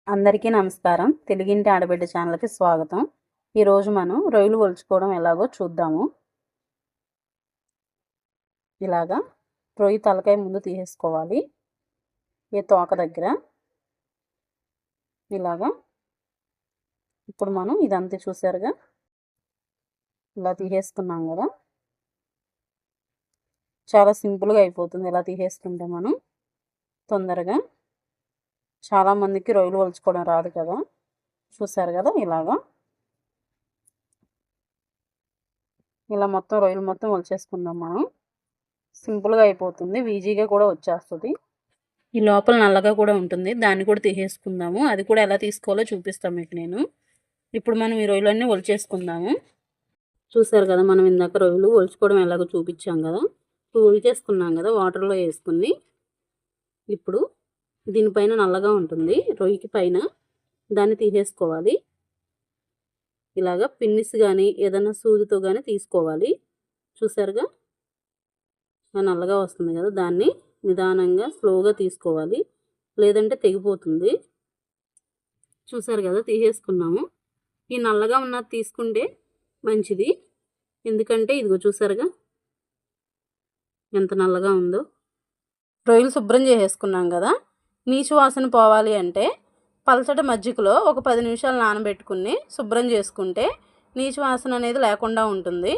అందరికీ నమస్కారం. తెలుగింటి ఆడబిడ్డ ఛానల్‌కి స్వాగతం. ఈరోజు మనం రొయ్యలు ఒలుచుకోవడం ఎలాగో చూద్దాము. ఇలాగా రొయ్య తలకాయ ముందు తీసేసుకోవాలి. ఈ తోక దగ్గర ఇలాగా. ఇప్పుడు మనం ఇదంతా చూసారుగా, ఇలా తీసేసుకున్నాం కదా. చాలా సింపుల్గా అయిపోతుంది ఇలా తీసేసుకుంటే మనం తొందరగా. చాలామందికి రొయ్యలు ఒలుచుకోవడం రాదు కదా. చూసారు కదా, ఇలాగా ఇలా మొత్తం రొయ్యలు మొత్తం ఒలిచేసుకుందాం మనం. సింపుల్గా అయిపోతుంది, ఈజీగా కూడా వచ్చేస్తుంది. ఈ లోపల నల్లగా కూడా ఉంటుంది, దాన్ని కూడా తీసేసుకుందాము. అది కూడా ఎలా తీసుకోవాలో చూపిస్తాను మీకు నేను. ఇప్పుడు మనం ఈ రొయ్యలన్నీ ఒలిచేసుకుందాము. చూసారు కదా, మనం ఇందాక రొయ్యలు ఒలుచుకోవడం ఎలాగో చూపించాం కదా. ఇప్పుడు ఒలిచేసుకున్నాం కదా వాటర్లో వేసుకుని. ఇప్పుడు దీనిపైన నల్లగా ఉంటుంది రొయ్యకి పైన, దాన్ని తీసేసుకోవాలి. ఇలాగా పిన్నిస్ కానీ ఏదైనా సూదితో కానీ తీసుకోవాలి. చూసారుగా, నల్లగా వస్తుంది కదా, దాన్ని నిదానంగా స్లోగా తీసుకోవాలి, లేదంటే తెగిపోతుంది. చూసారు కదా, తీసేసుకున్నాము. ఈ నల్లగా ఉన్నది తీసుకుంటే మంచిది, ఎందుకంటే ఇదిగో చూసారుగా ఎంత నల్లగా ఉందో. రొయ్యలు శుభ్రం చేసేసుకున్నాం కదా. నీచు వాసన పోవాలి అంటే పలచటి మజ్జిగలో ఒక 10 నిమిషాలు నానబెట్టుకుని శుభ్రం చేసుకుంటే నీచు వాసన అనేది లేకుండా ఉంటుంది.